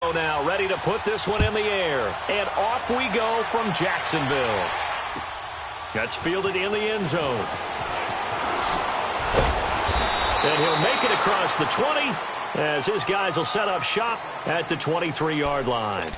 throw now, ready to put this one in the air. And off we go from Jacksonville. That's fielded in the end zone. And he'll make it across the 20 as his guys will set up shop at the 23-yard line.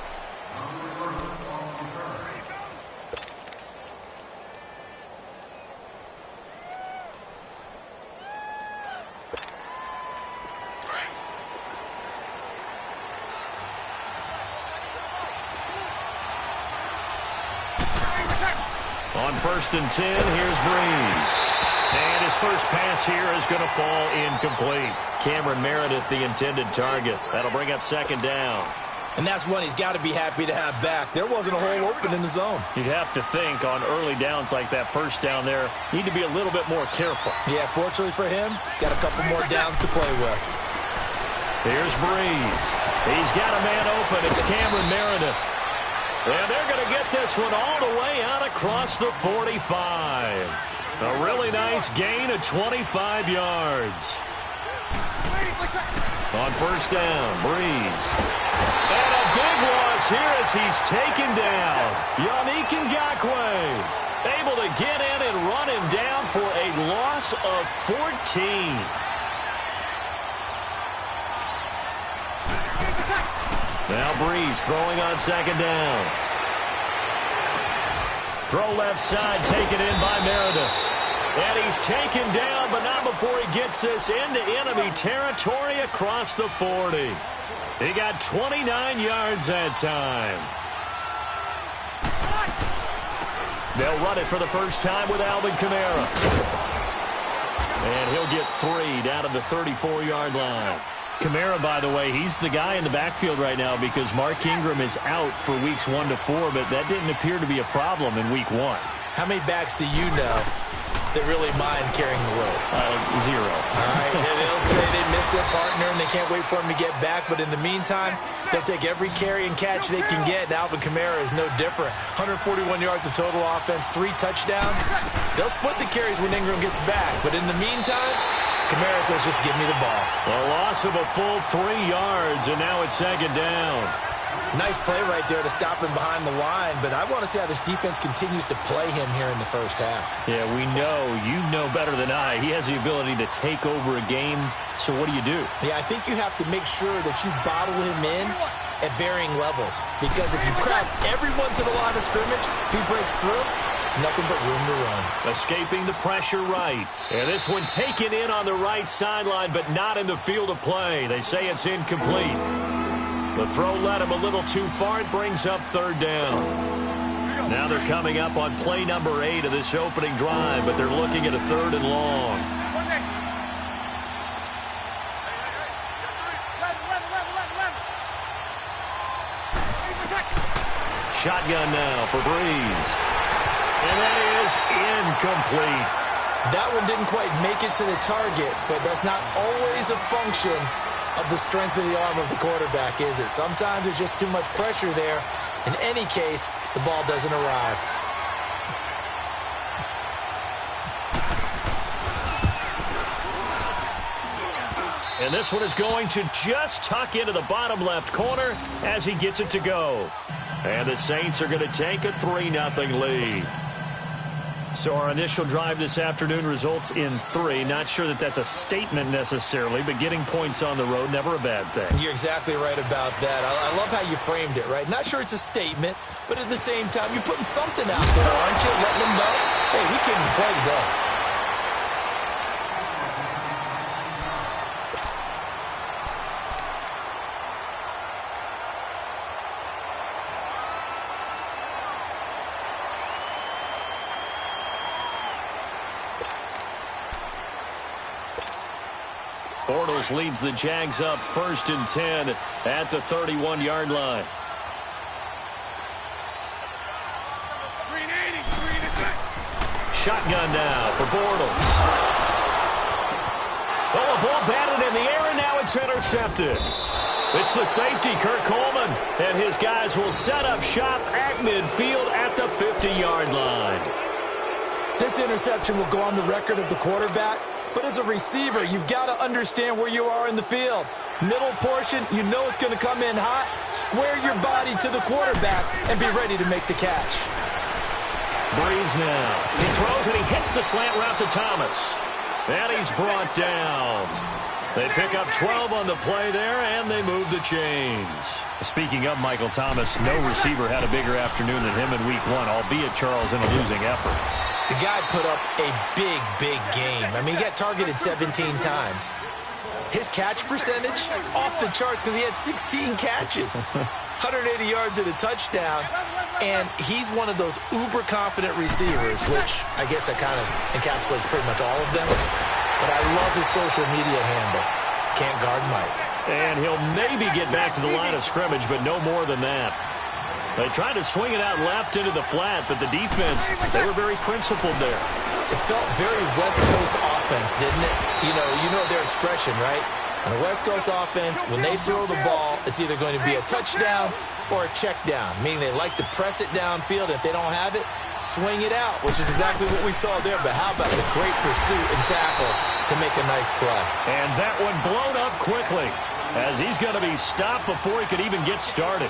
On 1st and 10, here's Breeze. And his first pass here is going to fall incomplete. Cameron Meredith, the intended target. That'll bring up 2nd down. And that's one he's got to be happy to have back. There wasn't a hole open in the zone. You'd have to think on early downs like that, 1st down there, need to be a little bit more careful. Yeah, fortunately for him, got a couple more downs to play with. Here's Breeze. He's got a man open. It's Cameron Meredith. And they're going to get this one all the way out across the 45. A really nice gain of 25 yards. On 1st down, Breeze. And a big loss here as he's taken down. Yannick Ngakoue able to get in and run him down for a loss of 14. Now Breeze throwing on 2nd down. Throw left side taken in by Meredith. And he's taken down, but not before he gets this into enemy territory across the 40. He got 29 yards that time. They'll run it for the first time with Alvin Kamara. And he'll get 3 down to the 34-yard line. Kamara, by the way, he's the guy in the backfield right now because Mark Ingram is out for weeks 1 to 4, but that didn't appear to be a problem in week 1. How many backs do you know that really mind carrying the load? 0. All right, they'll say they missed their partner and they can't wait for him to get back, but in the meantime, they'll take every carry and catch they can get, and Alvin Kamara is no different. 141 yards of total offense, 3 touchdowns. They'll split the carries when Ingram gets back, but in the meantime, Kamara says, just give me the ball. A loss of a full 3 yards, and now it's 2nd down. Nice play right there to stop him behind the line, but I want to see how this defense continues to play him here in the first half. Yeah, we know. You know better than I. He has the ability to take over a game, so what do you do? Yeah, I think you have to make sure that you bottle him in at varying levels, because if you crowd everyone to the line of scrimmage, if he breaks through, it's nothing but room to run. Escaping the pressure right. And this one taken in on the right sideline, but not in the field of play. They say it's incomplete. The throw led him a little too far. It brings up 3rd down. Now they're coming up on play number 8 of this opening drive, but they're looking at a 3rd and long. Shotgun now for Breeze. And that is incomplete. That one didn't quite make it to the target, but that's not always a function of the strength of the arm of the quarterback, is it? Sometimes there's just too much pressure there. In any case, the ball doesn't arrive. And this one is going to just tuck into the bottom left corner as he gets it to go. And the Saints are going to take a 3-0 lead. So our initial drive this afternoon results in 3. Not sure that that's a statement necessarily, but getting points on the road, never a bad thing. You're exactly right about that. I love how you framed it, right? Not sure it's a statement, but at the same time, you're putting something out there, aren't you? Letting them know, hey, we came to play today. Bortles leads the Jags up 1st and 10 at the 31-yard line. Shotgun now for Bortles. Oh, a ball batted in the air, and now it's intercepted. It's the safety, Kurt Coleman, and his guys will set up shop at midfield at the 50-yard line. This This interception will go on the record of the quarterback, but as a receiver, you've got to understand where you are in the field. Middle portion, you know it's going to come in hot. Square your body to the quarterback and be ready to make the catch. Breeze now. He throws and he hits the slant route to Thomas. And he's brought down. They pick up 12 on the play there, and they move the chains. Speaking of Michael Thomas, no receiver had a bigger afternoon than him in Week 1, albeit Charles in a losing effort. The guy put up a big, big game. I mean, he got targeted 17 times. His catch percentage, off the charts because he had 16 catches. 180 yards and a touchdown. And he's one of those uber-confident receivers, which I guess that kind of encapsulates pretty much all of them. But I love his social media handle. Can't guard Mike. And he'll maybe get back to the line of scrimmage, but no more than that. They tried to swing it out left into the flat, but the defense, they were very principled there. It felt very West Coast offense, didn't it? You know their expression, right? On a West Coast offense, when they throw the ball, it's either going to be a touchdown or a check down, meaning they like to press it downfield. If they don't have it, swing it out, which is exactly what we saw there. But how about the great pursuit and tackle to make a nice play? And that one blown up quickly as he's going to be stopped before he could even get started.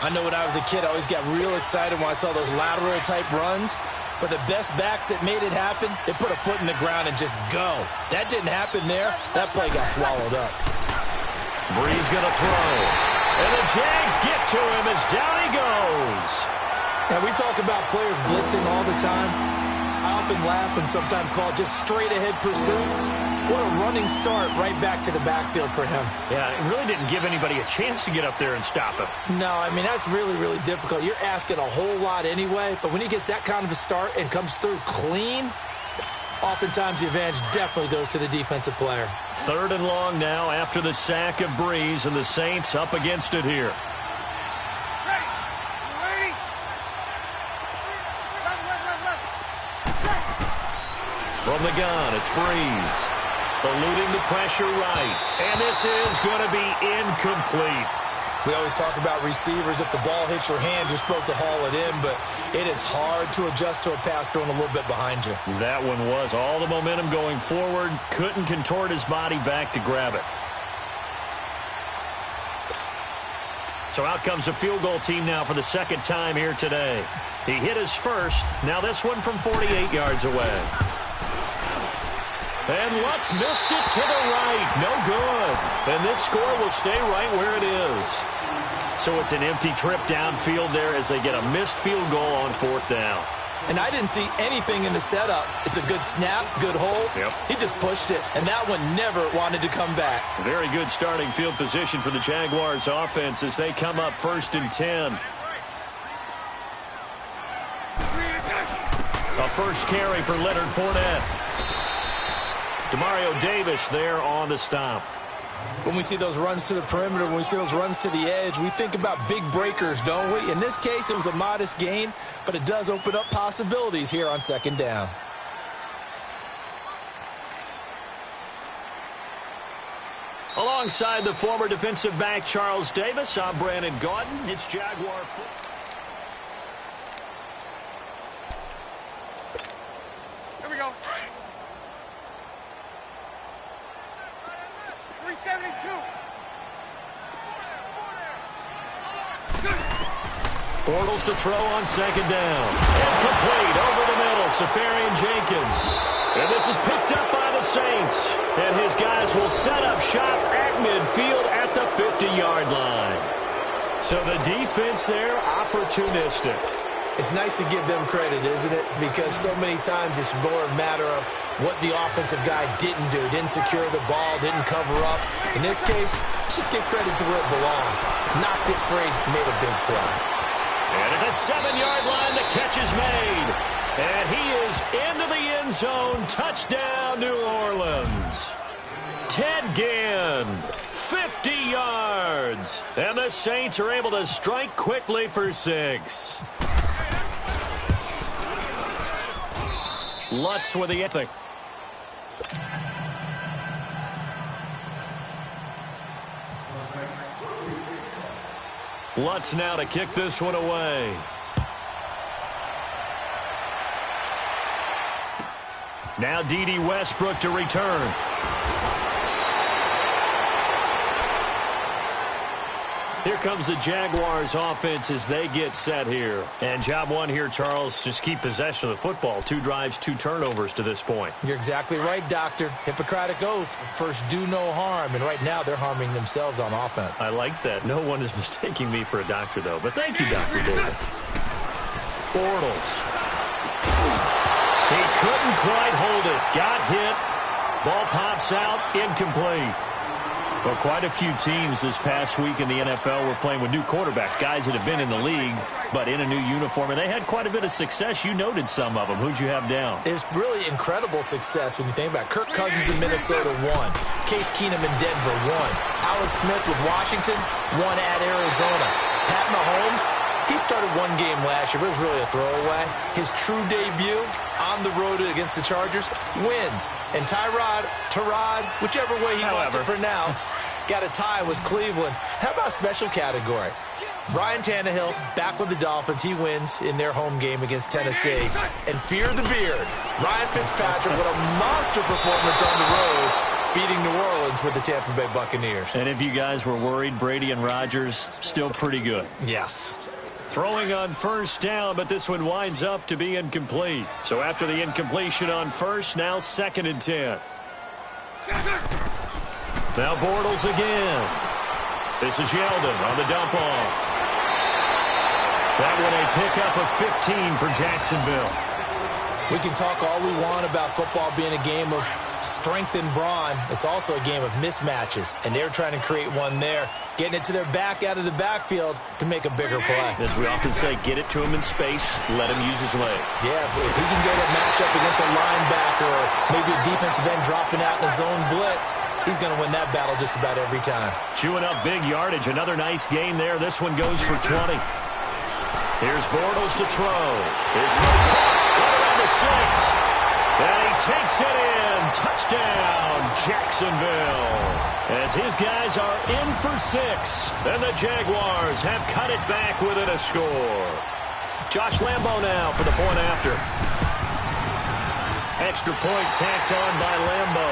I know when I was a kid, I always got real excited when I saw those lateral-type runs. But the best backs that made it happen, they put a foot in the ground and just go. That didn't happen there. That play got swallowed up. Breeze going to throw. And the Jags get to him as down he goes. Now, we talk about players blitzing all the time. I often laugh and sometimes call it just straight-ahead pursuit. What a running start right back to the backfield for him. Yeah, it really didn't give anybody a chance to get up there and stop him. No, I mean, that's really, really difficult. You're asking a whole lot anyway, but when he gets that kind of a start and comes through clean, oftentimes the advantage definitely goes to the defensive player. 3rd and long now after the sack of Breeze, and the Saints up against it here. From the gun, it's Breeze. Eluding the pressure right. And this is going to be incomplete. We always talk about receivers. If the ball hits your hand, you're supposed to haul it in, but it is hard to adjust to a pass thrown a little bit behind you. That one was all the momentum going forward. Couldn't contort his body back to grab it. So out comes a field goal team now for the 2nd time here today. He hit his first. Now this one from 48 yards away. And Lutz missed it to the right. No good. And this score will stay right where it is. So it's an empty trip downfield there as they get a missed field goal on 4th down. And I didn't see anything in the setup. It's a good snap, good hold. Yep. He just pushed it, and that one never wanted to come back. Very good starting field position for the Jaguars offense as they come up 1st and 10. A first carry for Leonard Fournette. Demario Davis there on the stop. When we see those runs to the perimeter, when we see those runs to the edge, we think about big breakers, don't we? In this case, it was a modest gain, but it does open up possibilities here on 2nd down. Alongside the former defensive back Charles Davis, I'm Brandon Gaudin. It's Jaguar football. Here we go. 372. Bortles to throw on 2nd down. Incomplete over the middle. Safarian Jenkins. And this is picked up by the Saints. And his guys will set up shop at midfield at the 50-yard line. So the defense there, opportunistic. It's nice to give them credit, isn't it? Because so many times it's more a matter of what the offensive guy didn't do. Didn't secure the ball, didn't cover up. In this case, let's just give credit to where it belongs. Knocked it free, made a big play. And at the 7-yard line, the catch is made. And he is into the end zone. Touchdown, New Orleans. Ted Ginn, 50 yards. And the Saints are able to strike quickly for 6. Lutz with the ethic. Lutz now to kick this one away. Now D.D. Westbrook to return. Here comes the Jaguars offense as they get set here. And job one here, Charles, just keep possession of the football. 2 drives, 2 turnovers to this point. You're exactly right, Doctor. Hippocratic oath. First, do no harm. And right now, they're harming themselves on offense. I like that. No one is mistaking me for a doctor, though. But thank you, Dr. Davis. Bortles. He couldn't quite hold it. Got hit. Ball pops out. Incomplete. Well, quite a few teams this past week in the NFL were playing with new quarterbacks, guys that have been in the league, but in a new uniform. And they had quite a bit of success. You noted some of them. Who'd you have down? It's really incredible success when you think about it. Kirk Cousins in Minnesota, 1. Case Keenum in Denver, 1. Alex Smith with Washington, 1 at Arizona. Pat Mahomes, he started 1 game last year, but it was really a throwaway. His true debut on the road against the Chargers, wins. And Tyrod, whichever way he wants it pronounced, got a tie with Cleveland. How about special category? Ryan Tannehill back with the Dolphins. He wins in their home game against Tennessee. And fear the beard. Ryan Fitzpatrick with a monster performance on the road, beating New Orleans with the Tampa Bay Buccaneers. And if you guys were worried, Brady and Rodgers, still pretty good. Yes. Throwing on first down, but this one winds up to be incomplete. So after the incompletion on first, now 2nd and 10. Now Bortles again. This is Yeldon on the dump off. That one a pickup of 15 for Jacksonville. We can talk all we want about football being a game of strength and brawn. It's also a game of mismatches, and they're trying to create one there, getting it to their back out of the backfield to make a bigger play. As we often say, get it to him in space, let him use his leg. Yeah, if he can get a matchup against a linebacker or maybe a defensive end dropping out in a zone blitz, he's going to win that battle just about every time. Chewing up big yardage. Another nice gain there. This one goes for 20. Here's Bortles to throw. His right around the 6. And he takes it in. Touchdown, Jacksonville. As his guys are in for 6. And the Jaguars have cut it back within a score. Josh Lambo now for the point after. Extra point tacked on by Lambo.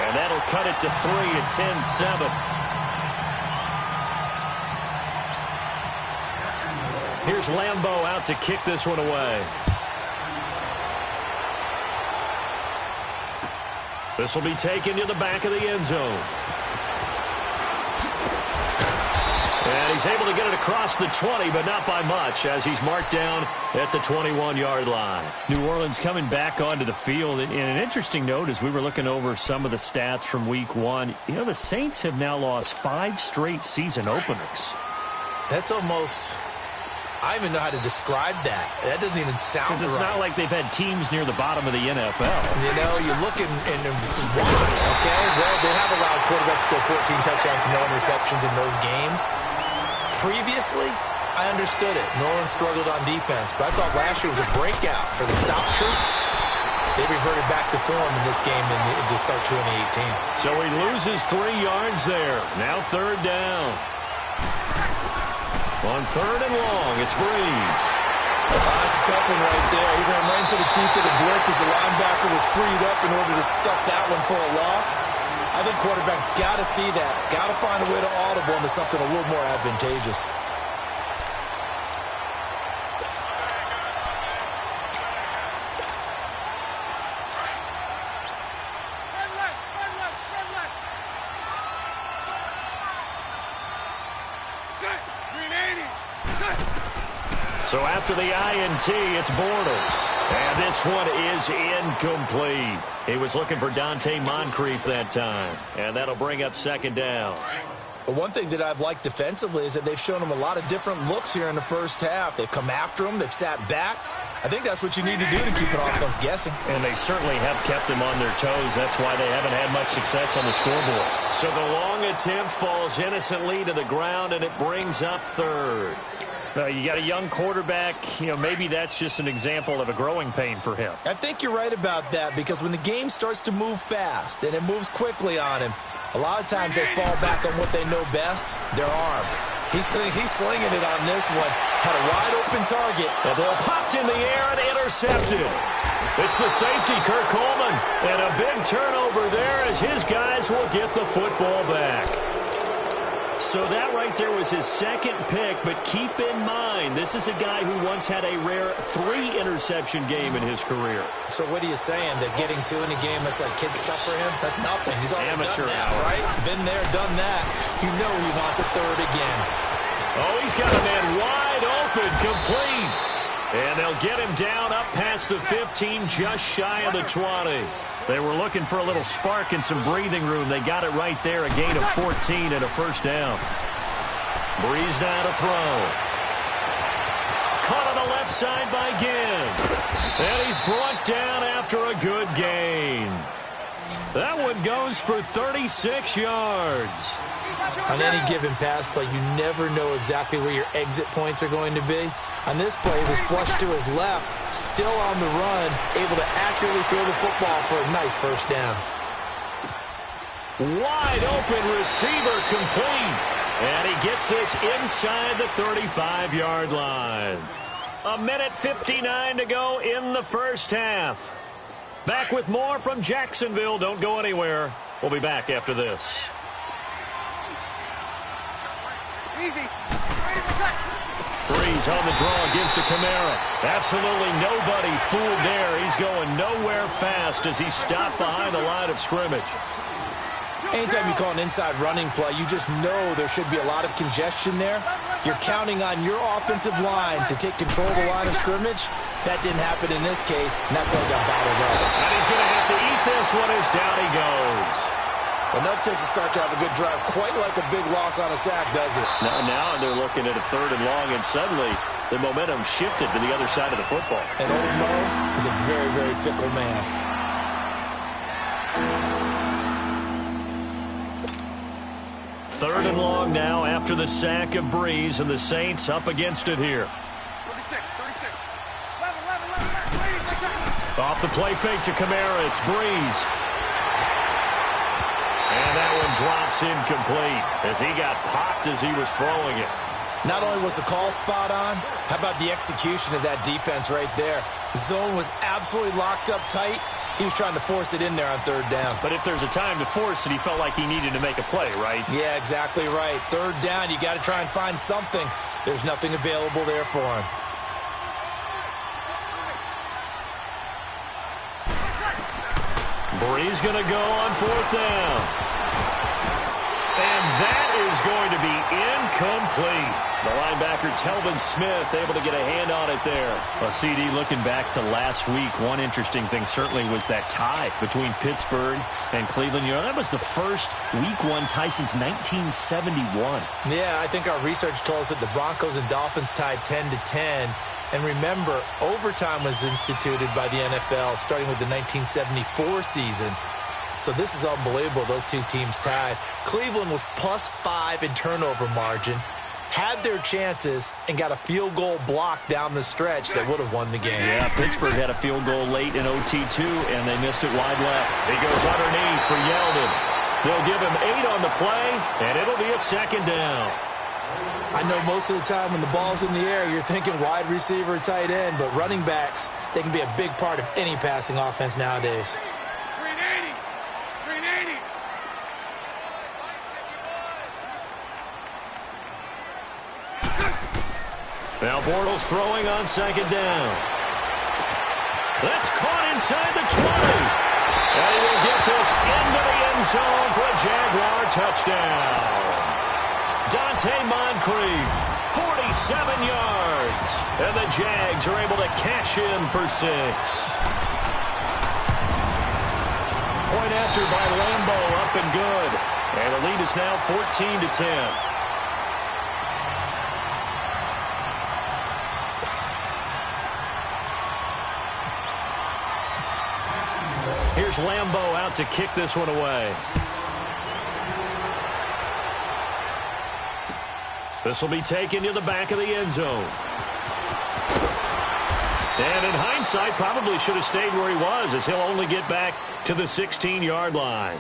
And that'll cut it to 3 at 10-7. Here's Lambo out to kick this one away. This will be taken to the back of the end zone. And he's able to get it across the 20, but not by much, as he's marked down at the 21-yard line. New Orleans coming back onto the field. And an interesting note, as we were looking over some of the stats from Week 1, you know, the Saints have now lost 5 straight season openers. That's almost... I don't even know how to describe that. That doesn't even sound right. Because it's not like they've had teams near the bottom of the NFL. You know, you look and why, okay? Well, they have allowed quarterbacks to go 14 touchdowns and no interceptions in those games. Previously, I understood it. New Orleans struggled on defense, but I thought last year was a breakout for the stop troops. They reverted back to form in this game to start 2018. So he loses 3 yards there. Now 3rd down. On 3rd and long, it's Breeze. That's a tough one right there. He ran right into the teeth of the blitz as the linebacker was freed up in order to stuff that one for a loss. I think quarterbacks got to see that. Got to find a way to audible into something a little more advantageous. So after the INT, it's Bortles. And this one is incomplete. He was looking for Dante Moncrief that time. And that'll bring up 2nd down. But one thing that I've liked defensively is that they've shown him a lot of different looks here in the first half. They've come after him. They've sat back. I think that's what you need to do to keep an offense guessing. And they certainly have kept them on their toes. That's why they haven't had much success on the scoreboard. So the long attempt falls innocently to the ground, and it brings up 3rd. You got a young quarterback. You know, maybe that's just an example of a growing pain for him. I think you're right about that, because when the game starts to move fast and it moves quickly on him, a lot of times they fall back on what they know best, their arm. He's slinging it on this one. Had a wide open target. The ball popped in the air and intercepted. It's the safety, Kirk Coleman. And a big turnover there as his guys will get the football back. So that right there was his second pick, but keep in mind, this is a guy who once had a rare 3-interception game in his career. So what are you saying, that getting 2 in a game, that's like kid stuff for him? That's nothing. He's already Amateur done that, hour. right? Been there, done that. You know he wants a third again. Oh, he's got a man wide open, complete. And they'll get him down up past the 15, just shy of the 20. They were looking for a little spark and some breathing room. They got it right there, a gain of 14 and a first down. Breeze now to throw. Caught on the left side by Ginn. And he's brought down after a good gain. That one goes for 36 yards. On any given pass play, you never know exactly where your exit points are going to be. On this play, he was flushed to his left, still on the run, able to accurately throw the football for a nice first down. Wide open receiver complete. And he gets this inside the 35-yard line. 1:59 to go in the first half. Back with more from Jacksonville. Don't go anywhere. We'll be back after this. Easy. Breeze on the draw, gives to Kamara. Absolutely nobody fooled there. He's going nowhere fast as he's stopped behind the line of scrimmage. Anytime you call an inside running play, you just know there should be a lot of congestion there. You're counting on your offensive line to take control of the line of scrimmage. That didn't happen in this case, and that play got bottled up. And he's going to have to eat this one as down he goes. Well, that takes a start to have a good drive, quite like a big loss on a sack, does it? Now they're looking at a 3rd and long, and suddenly the momentum shifted to the other side of the football. And old Mo is a very, very fickle man. Third and long now after the sack of Breeze, and the Saints up against it here. 36. 11. Off the play fake to Kamara, it's Breeze. And that one drops incomplete as he got popped as he was throwing it. Not only was the call spot on, how about the execution of that defense right there? The zone was absolutely locked up tight. He was trying to force it in there on 3rd down. But if there's a time to force it, he felt like he needed to make a play, right? Yeah, exactly right. 3rd down, you got to try and find something. There's nothing available there for him. Breeze going to go on 4th down. And that is going to be incomplete. The linebacker, Telvin Smith, able to get a hand on it there. Well, CD, looking back to last week, one interesting thing certainly was that tie between Pittsburgh and Cleveland. You know, that was the first Week 1 tie since 1971. Yeah, I think our research told us that the Broncos and Dolphins tied 10-10. And remember, overtime was instituted by the NFL starting with the 1974 season. So this is unbelievable, those two teams tied. Cleveland was +5 in turnover margin, had their chances, and got a field goal block down the stretch that would have won the game. Yeah, Pittsburgh had a field goal late in OT too, and they missed it wide left. He goes underneath for Yeldon. They'll give him 8 on the play, and it'll be a 2nd down. I know most of the time when the ball's in the air, you're thinking wide receiver, tight end, but running backs, they can be a big part of any passing offense nowadays. 380. Now Bortles throwing on 2nd down. That's caught inside the 20. And he will get this into the end zone for a Jaguar touchdown. Dante Moncrief, 47 yards. And the Jags are able to cash in for 6. Point after by Lambo, up and good. And the lead is now 14-10. Here's Lambo out to kick this one away. This will be taken to the back of the end zone. And in hindsight, probably should have stayed where he was, as he'll only get back to the 16-yard line.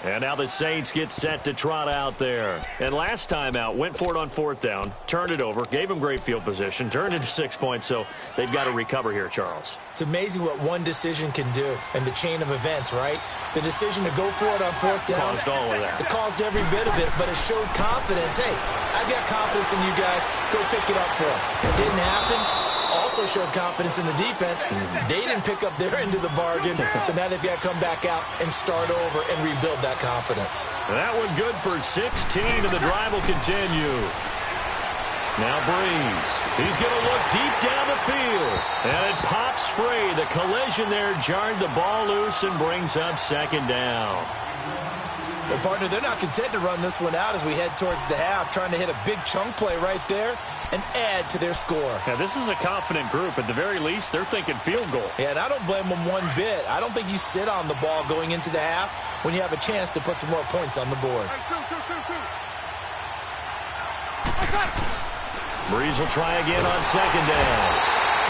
And now the Saints get set to trot out there. And last time out, went for it on 4th down, turned it over, gave them great field position, turned it to 6 points, so they've got to recover here, Charles. It's amazing what one decision can do in the chain of events, right? The decision to go for it on 4th down. Caused all of that. It caused every bit of it, but it showed confidence. Hey, I've got confidence in you guys. Go pick it up for them. It didn't happen. Also showed confidence in the defense. They didn't pick up their end of the bargain, so now they've got to come back out and start over and rebuild that confidence. That one good for 16, and the drive will continue. Now Breeze. He's going to look deep down the field, and it pops free. The collision there jarred the ball loose and brings up 2nd down. Well, partner, they're not content to run this one out as we head towards the half, trying to hit a big chunk play right there and add to their score. Yeah, this is a confident group. At the very least, they're thinking field goal. Yeah, and I don't blame them one bit. I don't think you sit on the ball going into the half when you have a chance to put some more points on the board. Breeze will try again on 2nd down.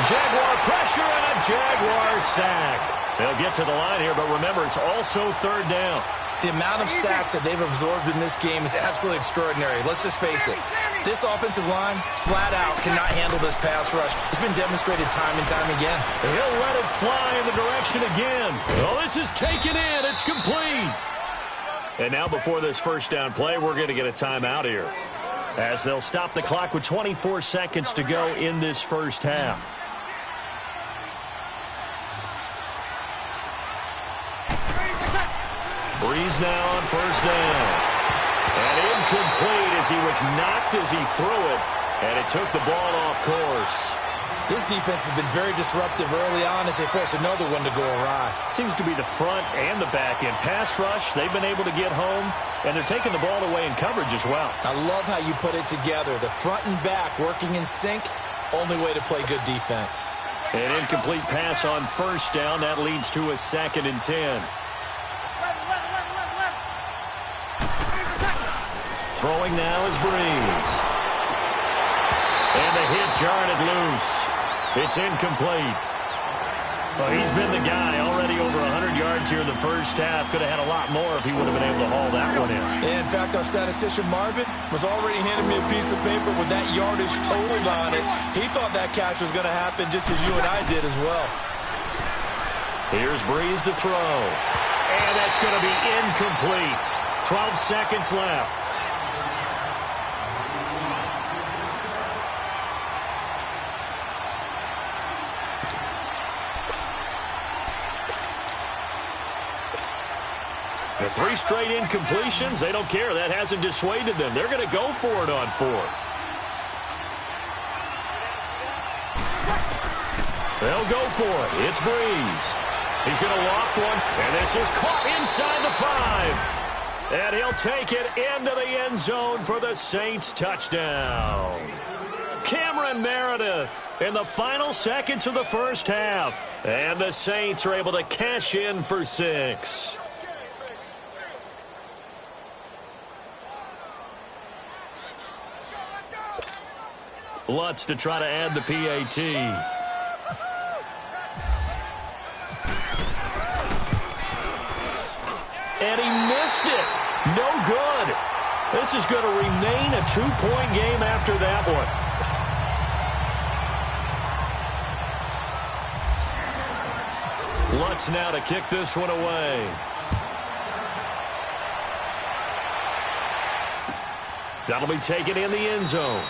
Jaguar pressure and a Jaguar sack. They'll get to the line here, but remember, it's also 3rd down. The amount of sacks that they've absorbed in this game is absolutely extraordinary. Let's just face it. This offensive line, flat out, cannot handle this pass rush. It's been demonstrated time and time again. He'll let it fly in the direction again. Oh, this is taken in. It's complete. And now before this 1st down play, we're going to get a timeout here, as they'll stop the clock with 24 seconds to go in this 1st half. Breeze now on 1st down. And incomplete as he was knocked as he threw it. And it took the ball off course. This defense has been very disruptive early on as they force another one to go awry. Seems to be the front and the back end. Pass rush, they've been able to get home, and they're taking the ball away in coverage as well. I love how you put it together. The front and back working in sync, only way to play good defense. An incomplete pass on 1st down. That leads to a 2nd and 10. Throwing now is Breeze. And the hit jarred it loose. It's incomplete. Well, he's been the guy already over 100 yards here in the 1st half. Could have had a lot more if he would have been able to haul that one in. In fact, our statistician Marvin was already handing me a piece of paper with that yardage totaled on it. He thought that catch was going to happen just as you and I did as well. Here's Breeze to throw. And that's going to be incomplete. 12 seconds left. The 3 straight incompletions, they don't care. That hasn't dissuaded them. They're going to go for it on 4th. They'll go for it. It's Breeze. He's going to loft one, and this is caught inside the 5. And he'll take it into the end zone for the Saints touchdown. Cameron Meredith in the final seconds of the 1st half. And the Saints are able to cash in for 6. Lutz to try to add the PAT. And he missed it. No good. This is going to remain a 2-point game after that one. Lutz now to kick this one away. That'll be taken in the end zone.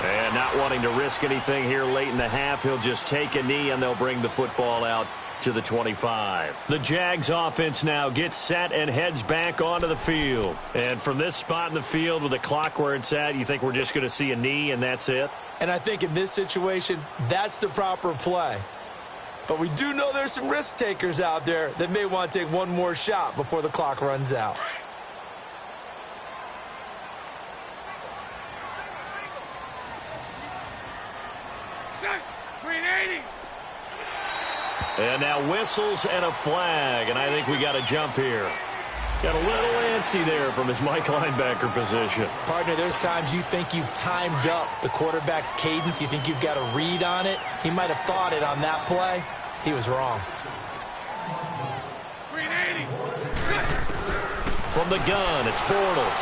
And not wanting to risk anything here late in the half, he'll just take a knee and they'll bring the football out to the 25. The Jags offense now gets set and heads back onto the field. And from this spot in the field with the clock where it's at, you think we're just going to see a knee and that's it? And I think in this situation, that's the proper play. But we do know there's some risk takers out there that may want to take one more shot before the clock runs out. And now whistles and a flag, and I think we got a jump here. Got a little antsy there from his Mike linebacker position. Partner, there's times you think you've timed up the quarterback's cadence. You think you've got a read on it. He might have thought it on that play. He was wrong. From the gun, it's Bortles.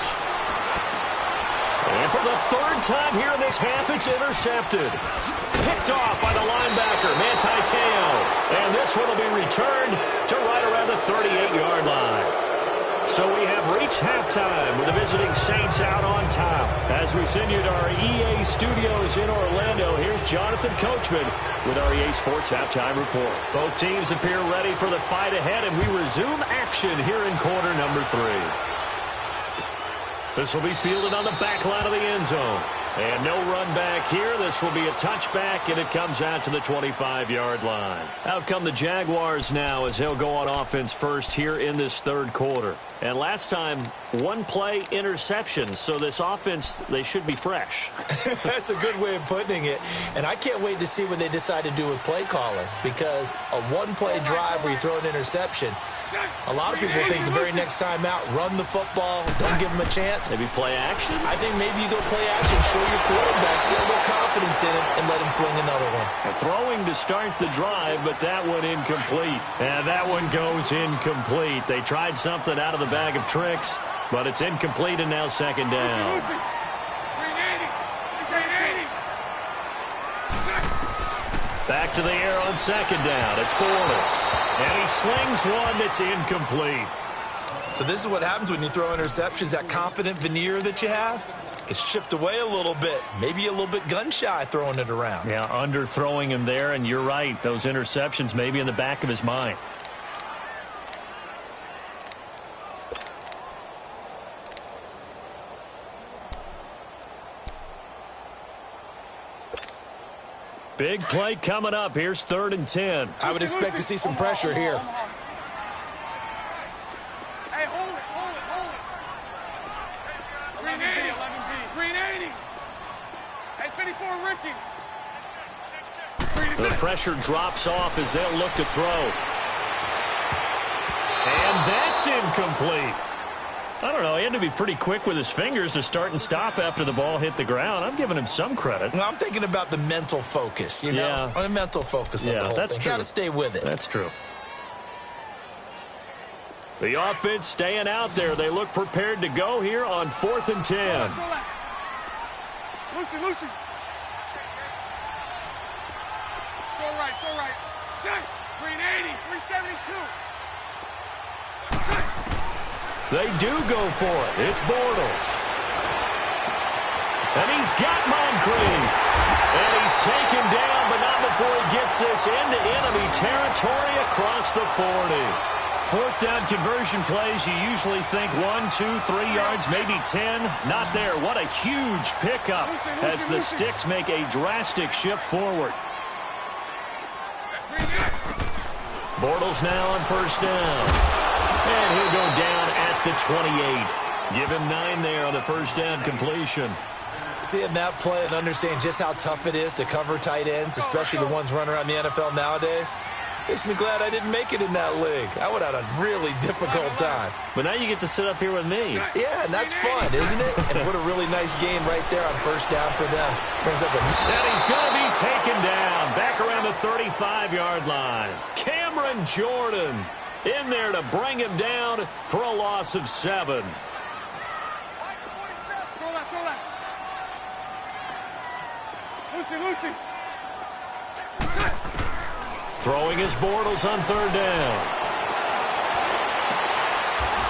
And for the third time here in this half, it's intercepted. Picked off by the linebacker, Manti Te'o. And this one will be returned to right around the 38-yard line. So we have reached halftime with the visiting Saints out on top. As we send you to our EA studios in Orlando, here's Jonathan Coachman with our EA Sports Halftime Report. Both teams appear ready for the fight ahead, and we resume action here in quarter number 3. This will be fielded on the back line of the end zone. And no run back here. This will be a touchback, and it comes out to the 25-yard line. Out come the Jaguars now as they'll go on offense first here in this third quarter. And last time, one-play interception. So this offense, they should be fresh. That's a good way of putting it. And I can't wait to see what they decide to do with play calling, because a one-play drive where you throw an interception, a lot of people think the very next time out, run the football, don't give them a chance. Maybe play action? I think maybe you go play action, show your quarterback, get a little confidence in him, and let him fling another one. Throwing to start the drive, but that one incomplete. And that one goes incomplete. They tried something out of the bag of tricks, but it's incomplete, and now second down. Back to the air on second down. It's Bortles. And he slings one that's incomplete. So this is what happens when you throw interceptions. That confident veneer that you have gets chipped away a little bit. Maybe a little bit gun-shy throwing it around. Yeah, underthrowing him there, and you're right. Those interceptions may be in the back of his mind. Big play coming up. Here's 3rd and 10. I would expect to see some pressure here. Hey, hold it. 380, 380. Hey, 54, Ricky. The pressure drops off as they'll look to throw. And that's incomplete. I don't know. He had to be pretty quick with his fingers to start and stop after the ball hit the ground. I'm giving him some credit. Well, I'm thinking about the mental focus, you know? Yeah. The mental focus on the whole that's thing. true. Got to stay with it. That's true. The offense staying out there. They look prepared to go here on 4th and 10. Lucy. So right. Check. 380, 372. They do go for it. It's Bortles. And he's got Moncrief. And he's taken down, but not before he gets this into enemy territory across the 40. 4th down conversion plays, you usually think 1, 2, 3 yards, maybe 10. Not there. What a huge pickup as the Sticks make a drastic shift forward. Bortles now on 1st down. And he'll go down at the 28. Give him 9 there on the 1st down completion. Seeing that play and understanding just how tough it is to cover tight ends, especially the ones running around the NFL nowadays, makes me glad I didn't make it in that league. I would have had a really difficult time. But now you get to sit up here with me. Yeah, and that's fun, isn't it? And what a really nice game right there on 1st down for them. Brings up And he's going to be taken down back around the 35-yard line. Cameron Jordan in there to bring him down for a loss of 7. Lucy. Throwing his Bortles on 3rd down.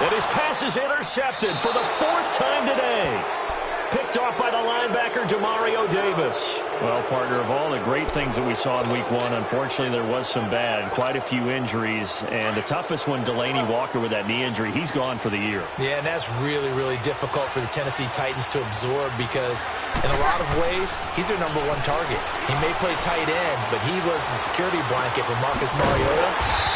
And his pass is intercepted for the 4th time today. Picked off by the linebacker, Demario Davis. Well, partner, of all the great things that we saw in Week 1, unfortunately there was some bad. Quite a few injuries. And the toughest one, Delaney Walker with that knee injury. He's gone for the year. Yeah, and that's really, really difficult for the Tennessee Titans to absorb because in a lot of ways, he's their #1 target. He may play tight end, but he was the security blanket for Marcus Mariota.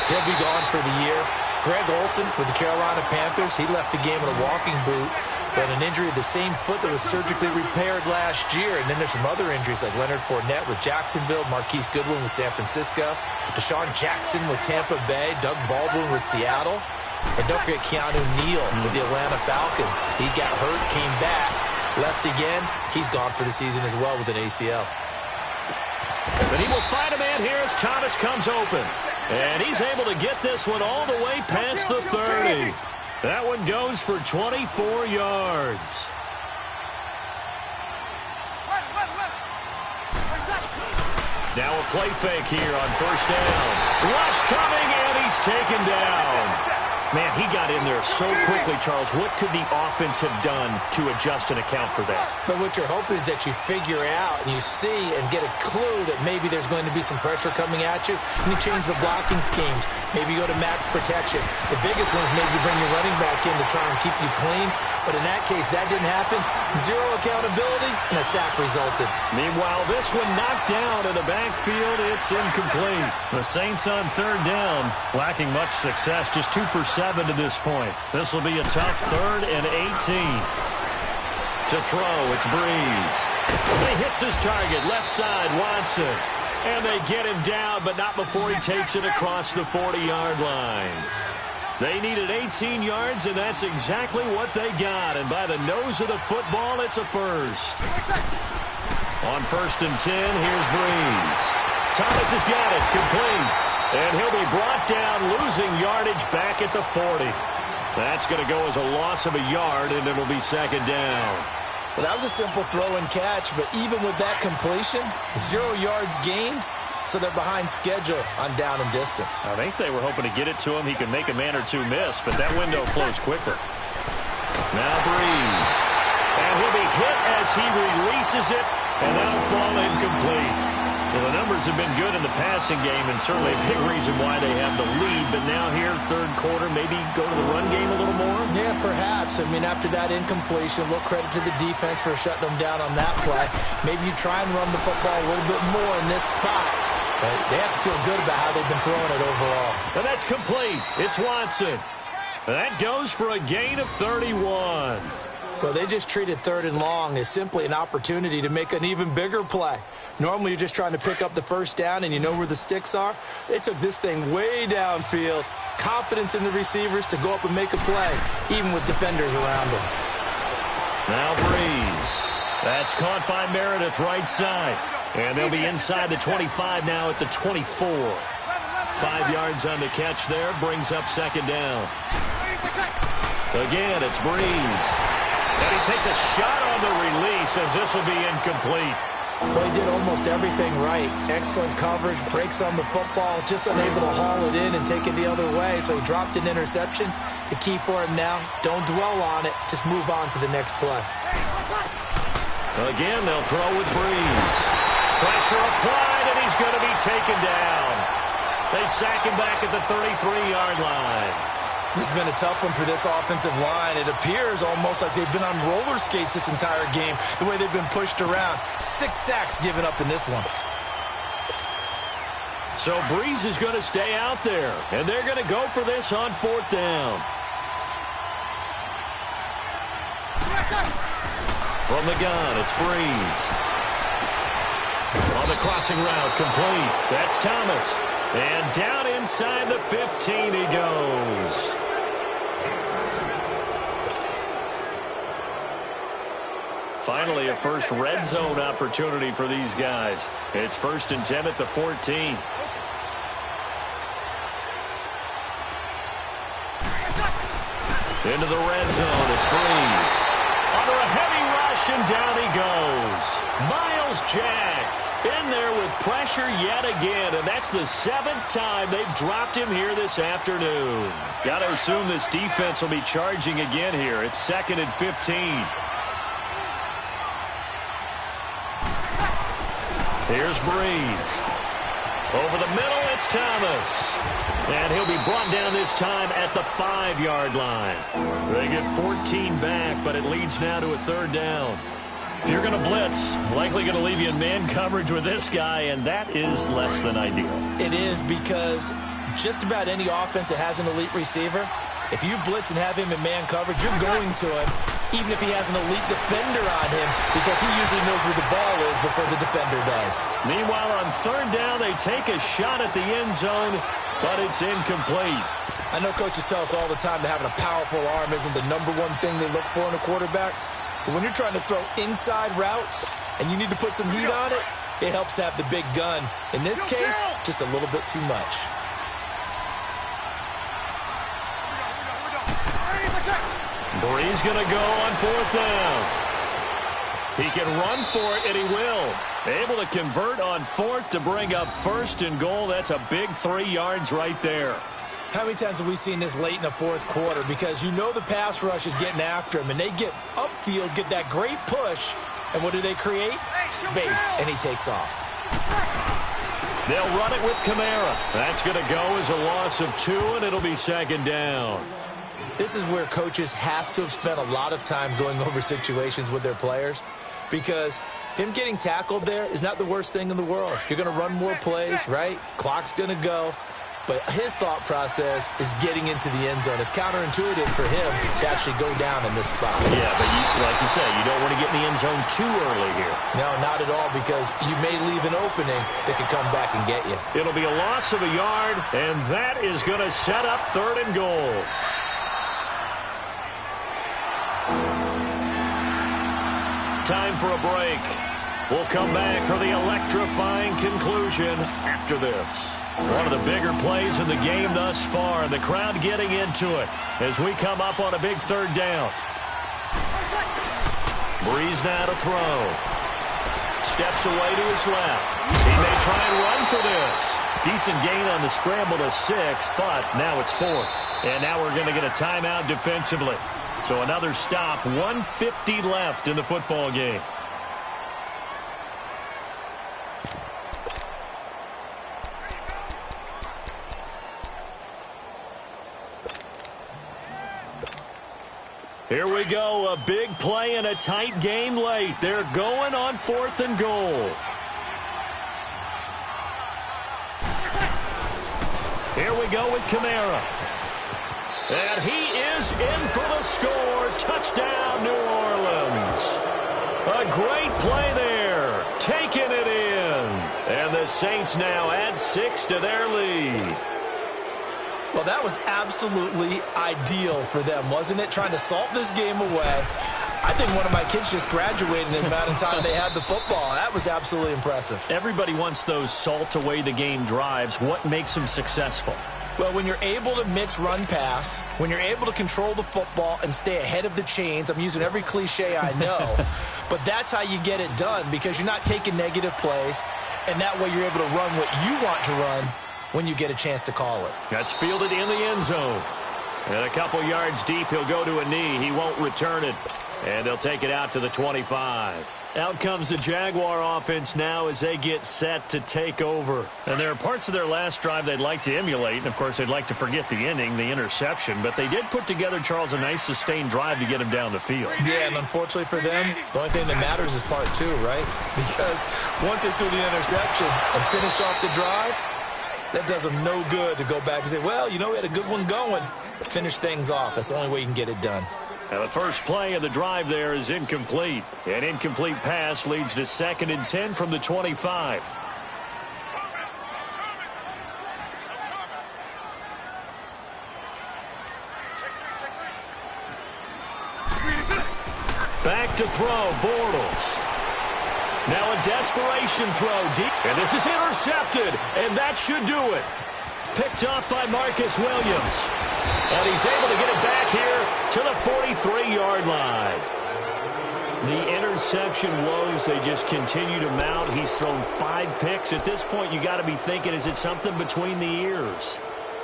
He'll be gone for the year. Greg Olsen with the Carolina Panthers, he left the game in a walking boot. But an injury of the same foot that was surgically repaired last year. And then there's some other injuries like Leonard Fournette with Jacksonville, Marquise Goodwin with San Francisco, Deshaun Jackson with Tampa Bay, Doug Baldwin with Seattle. And don't forget Keanu Neal with the Atlanta Falcons. He got hurt, came back, left again. He's gone for the season as well with an ACL. But he will find a man here as Thomas comes open. And he's able to get this one all the way past the 30. That one goes for 24 yards. Now a play fake here on first down. Rush coming, and he's taken down. Man, he got in there so quickly, Charles. What could the offense have done to adjust and account for that? But what you're hoping is that you figure out and you see and get a clue that maybe there's going to be some pressure coming at you, and you change the blocking schemes. Maybe you go to max protection. The biggest one is maybe bring your running back in to try and keep you clean. But in that case, that didn't happen. Zero accountability, and a sack resulted. Meanwhile, this one knocked down in the backfield. It's incomplete. The Saints on third down, lacking much success, just 2 for 7 to this point. This will be a tough 3rd and 18. To throw, it's Breeze. He hits his target, left side, Watson. And they get him down, but not before he takes it across the 40-yard line. They needed 18 yards, and that's exactly what they got. And by the nose of the football, it's a first. On 1st and 10, here's Breeze. Thomas has got it, complete. And he'll be brought down, losing yardage back at the 40. That's going to go as a loss of a yard, and it'll be 2nd down. Well, that was a simple throw and catch, but even with that completion, 0 yards gained. So they're behind schedule on down and distance. I think they were hoping to get it to him. He could make a man or two miss, but that window closed quicker. Now Breeze. And he'll be hit as he releases it, and that'll fall incomplete. Well, the numbers have been good in the passing game, and certainly a big reason why they have the lead. But now here, 3rd quarter, maybe go to the run game a little more? Yeah, perhaps. I mean, after that incompletion, a little credit to the defense for shutting them down on that play. Maybe you try and run the football a little bit more in this spot. But they have to feel good about how they've been throwing it overall. And that's complete. It's Watson. That goes for a gain of 31. Well, they just treated 3rd and long as simply an opportunity to make an even bigger play. Normally, you're just trying to pick up the first down and you know where the sticks are. They took this thing way downfield. Confidence in the receivers to go up and make a play, even with defenders around them. Now Breeze. That's caught by Meredith, right side. And they'll be inside the 25 now at the 24. 5 yards on the catch there, brings up 2nd down. Again, it's Breeze. And he takes a shot on the release as this will be incomplete. Well, he did almost everything right. Excellent coverage, breaks on the football, just unable to haul it in and take it the other way. So he dropped an interception. The key for him now, don't dwell on it. Just move on to the next play. Again, they'll throw with Breeze. Pressure applied, and he's going to be taken down. They sack him back at the 33-yard line. This has been a tough one for this offensive line. It appears almost like they've been on roller skates this entire game, the way they've been pushed around. 6 sacks given up in this one. So Breeze is going to stay out there, and they're going to go for this on 4th down. From the gun, it's Breeze. On the crossing route, complete. That's Thomas. And down inside the 15 he goes. Finally, a first red zone opportunity for these guys. It's 1st and 10 at the 14. Into the red zone, it's Breeze. Under a heavy rush, and down he goes. Miles Jack in there with pressure yet again, and that's the 7th time they've dropped him here this afternoon. Got to assume this defense will be charging again here. It's 2nd and 15. Here's Breeze. Over the middle, it's Thomas. And he'll be brought down this time at the 5-yard line. They get 14 back, but it leads now to a 3rd down. If you're going to blitz, likely going to leave you in man coverage with this guy, and that is less than ideal. It is, because just about any offense that has an elite receiver, if you blitz and have him in man coverage, you're going to him, even if he has an elite defender on him, because he usually knows where the ball is before the defender does. Meanwhile, on 3rd down, they take a shot at the end zone, but it's incomplete. I know coaches tell us all the time that having a powerful arm isn't the #1 thing they look for in a quarterback. But when you're trying to throw inside routes and you need to put some heat on it, it helps to have the big gun. In this case, just a little bit too much. Brees going to go on 4th down. He can run for it, and he will. Able to convert on 4th to bring up 1st and goal. That's a big 3 yards right there. How many times have we seen this late in the 4th quarter? Because you know the pass rush is getting after him, and they get upfield, get that great push, and what do they create? Space, and he takes off. They'll run it with Kamara. That's going to go as a loss of 2, and it'll be 2nd down. This is where coaches have to have spent a lot of time going over situations with their players, because him getting tackled there is not the worst thing in the world. You're going to run more plays, right? Clock's going to go. But his thought process is getting into the end zone. It's counterintuitive for him to actually go down in this spot. Yeah, but like you said, you don't want to get in the end zone too early here. No, not at all, because you may leave an opening that could come back and get you. It'll be a loss of a yard, and that is going to set up 3rd and goal. Time for a break. We'll come back for the electrifying conclusion after this. One of the bigger plays in the game thus far, and the crowd getting into it as we come up on a big 3rd down. Brees now to throw. Steps away to his left. He may try and run for this. Decent gain on the scramble to 6, but now it's 4th. And now we're going to get a timeout defensively. So another stop, 1:50 left in the football game. Here we go, a big play and a tight game late. They're going on 4th and goal. Here we go with Kamara. And he is in for the score. Touchdown, New Orleans. A great play there. Taking it in. And the Saints now add 6 to their lead. Well, that was absolutely ideal for them, wasn't it? Trying to salt this game away. I think one of my kids just graduated in the amount of time they had the football. That was absolutely impressive. Everybody wants those salt-away-the-game drives. What makes them successful? Well, when you're able to mix run-pass, when you're able to control the football and stay ahead of the chains, I'm using every cliche I know, but that's how you get it done, because you're not taking negative plays, and that way you're able to run what you want to run when you get a chance to call it. That's fielded in the end zone. And a couple yards deep, he'll go to a knee. He won't return it. And they'll take it out to the 25. Out comes the Jaguar offense now as they get set to take over. And there are parts of their last drive they'd like to emulate. And, of course, they'd like to forget the ending, the interception. But they did put together, Charles, a nice sustained drive to get him down the field. Yeah, and unfortunately for them, the only thing that matters is part 2, right? Because once they threw the interception and finished off the drive, that does them no good to go back and say, well, you know, we had a good one going. Finish things off. That's the only way you can get it done. Now the first play of the drive there is incomplete. An incomplete pass leads to 2nd and 10 from the 25. Back to throw, Bortles. Now a desperation throw deep. And this is intercepted, and that should do it. Picked up by Marcus Williams. And he's able to get it back here to the 43-yard line. The interception woes, they just continue to mount. He's thrown 5 picks. At this point, you got to be thinking, is it something between the ears?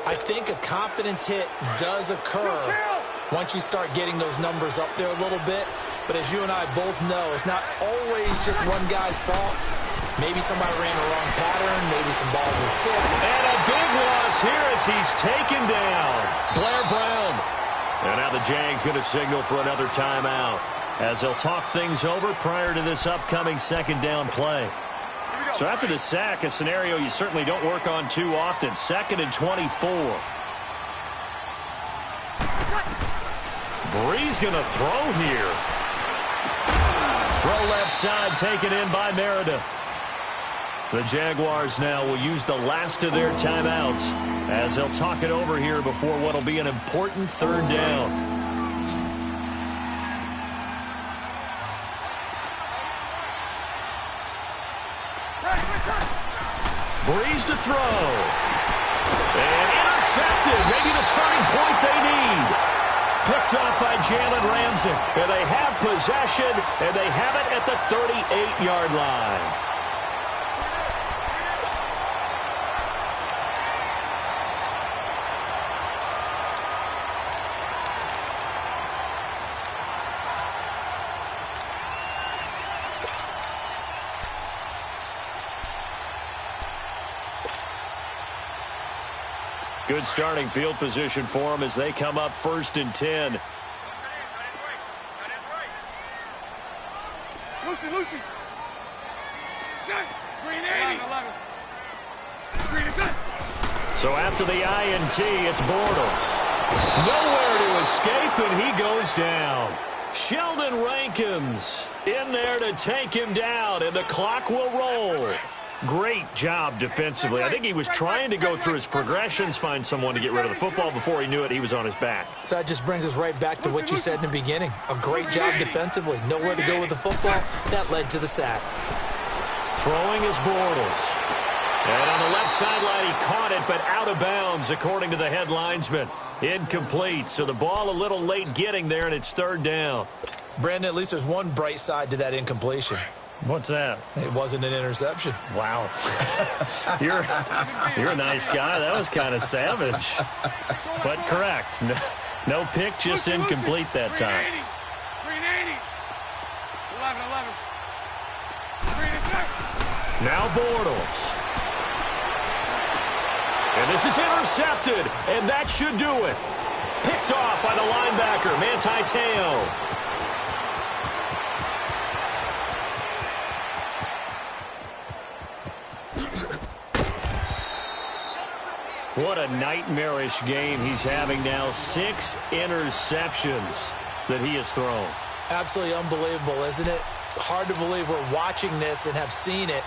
I think a confidence hit does occur once you start getting those numbers up there a little bit. But as you and I both know, it's not always just one guy's fault. Maybe somebody ran the wrong pattern. Maybe some balls were tipped. And a big loss here as he's taken down. Blair Brown. And now the Jags going to signal for another timeout as they'll talk things over prior to this upcoming 2nd down play. So after the sack, a scenario you certainly don't work on too often. 2nd and 24. Brees going to throw here. Throw left side taken in by Meredith. The Jaguars now will use the last of their timeouts as they'll talk it over here before what will be an important 3rd down. Brees to throw. And intercepted. Maybe the turning point they need. Picked off by Jalen Ramsey. And they have possession, and they have it at the 38-yard line. Good starting field position for them as they come up 1st and 10. Lucy. Green 80. 11. Green is it. So after the INT, it's Bortles. Nowhere to escape, and he goes down. Sheldon Rankins in there to take him down, and the clock will roll. Great job defensively. I think he was trying to go through his progressions, find someone to get rid of the football. Before he knew it, he was on his back. So that just brings us right back to what you said in the beginning. A great job defensively. Nowhere to go with the football. That led to the sack. Throwing is Bortles. And on the left sideline, he caught it, but out of bounds, according to the head linesman. Incomplete. So the ball a little late getting there, and it's 3rd down. Brandon, at least there's one bright side to that incompletion. What's that? It wasn't an interception. Wow. You're a nice guy. That was kind of savage. But correct. No pick, just incomplete that time. Green 80. 11. Green is it. Now Bortles. And this is intercepted, and that should do it. Picked off by the linebacker, Manti Te'o. What a nightmarish game he's having now. 6 interceptions that he has thrown. Absolutely unbelievable, isn't it? Hard to believe we're watching this and have seen it,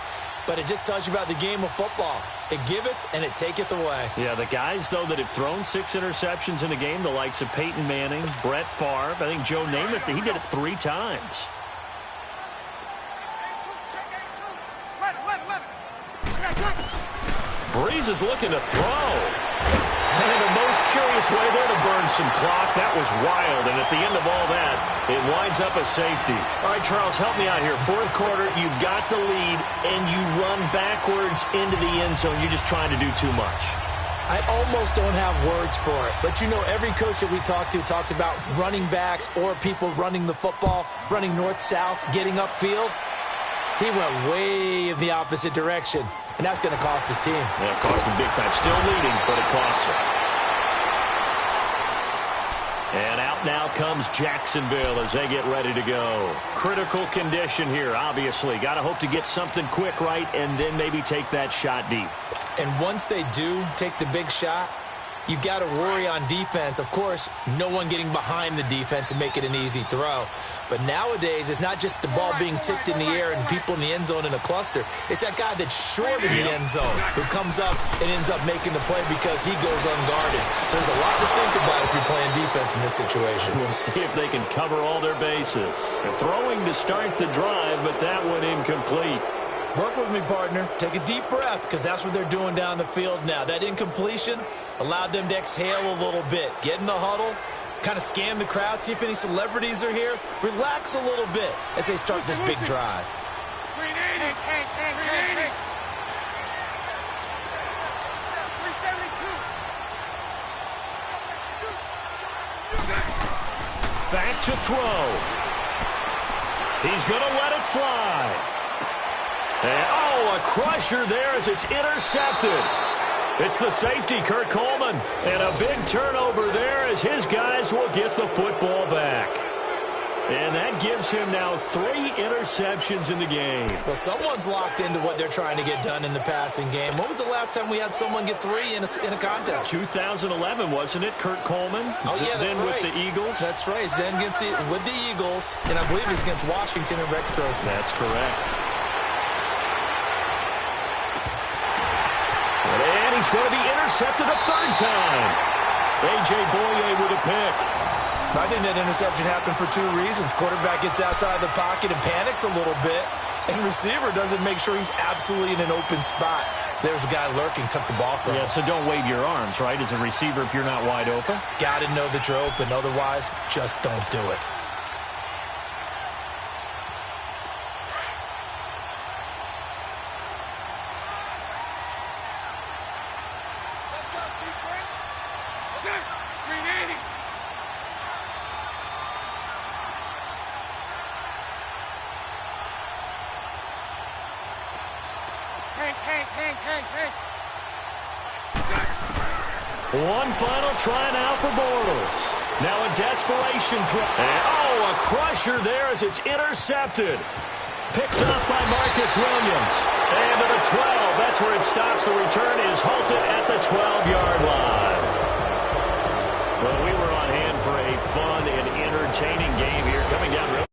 but it just tells you about the game of football. It giveth and it taketh away. Yeah, the guys, though, that have thrown 6 interceptions in a game, the likes of Peyton Manning, Brett Favre, I think Joe Namath, he did it 3 times. Breeze is looking to throw. And the most curious way there to burn some clock. That was wild. And at the end of all that, it winds up a safety. All right, Charles, help me out here. 4th quarter, you've got the lead, and you run backwards into the end zone. You're just trying to do too much. I almost don't have words for it. But, you know, every coach that we talk to talks about running backs or people running the football, running north-south, getting upfield. He went way in the opposite direction. And that's going to cost his team. Yeah, it cost him big time. Still leading, but it costs him. And out now comes Jacksonville as they get ready to go. Critical condition here, obviously. Got to hope to get something quick right and then maybe take that shot deep. And once they do take the big shot, you've got to worry on defense. Of course, no one getting behind the defense and make it an easy throw. But nowadays, it's not just the ball being tipped in the air and people in the end zone in a cluster. It's that guy that's short in the end zone who comes up and ends up making the play because he goes unguarded. So there's a lot to think about if you're playing defense in this situation. We'll see if they can cover all their bases. They're throwing to start the drive, but that one incomplete. Work with me, partner. Take a deep breath because that's what they're doing down the field now. That incompletion allowed them to exhale a little bit. Get in the huddle. Kind of scan the crowd, see if any celebrities are here. Relax a little bit as they start this big drive. Green 80. Green 80. 372. Back to throw. He's going to let it fly. And, oh, a crusher there as it's intercepted. It's the safety, Kurt Coleman, and a big turnover there as his guys will get the football back. And that gives him now 3 interceptions in the game. Well, someone's locked into what they're trying to get done in the passing game. When was the last time we had someone get 3 in a contest? 2011, wasn't it, Kurt Coleman? Oh, yeah, that's then right. With the Eagles? That's right. Then with the Eagles, and I believe it's against Washington and Rex Grossman. That's correct. And he's going to be intercepted a 3rd time. A.J. Boye with a pick. I think that interception happened for 2 reasons. Quarterback gets outside the pocket and panics a little bit. And receiver doesn't make sure he's absolutely in an open spot. So there's a guy lurking, took the ball from him. Yeah, so don't wave your arms, right, as a receiver if you're not wide open. Got to know that you're open. Otherwise, just don't do it. One final try now for Bortles. Now a desperation throw. And, a crusher there as it's intercepted. Picked off by Marcus Williams. And to the 12. That's where it stops. The return is halted at the 12-yard line. Well, we were on hand for a fun and entertaining game here. Coming down really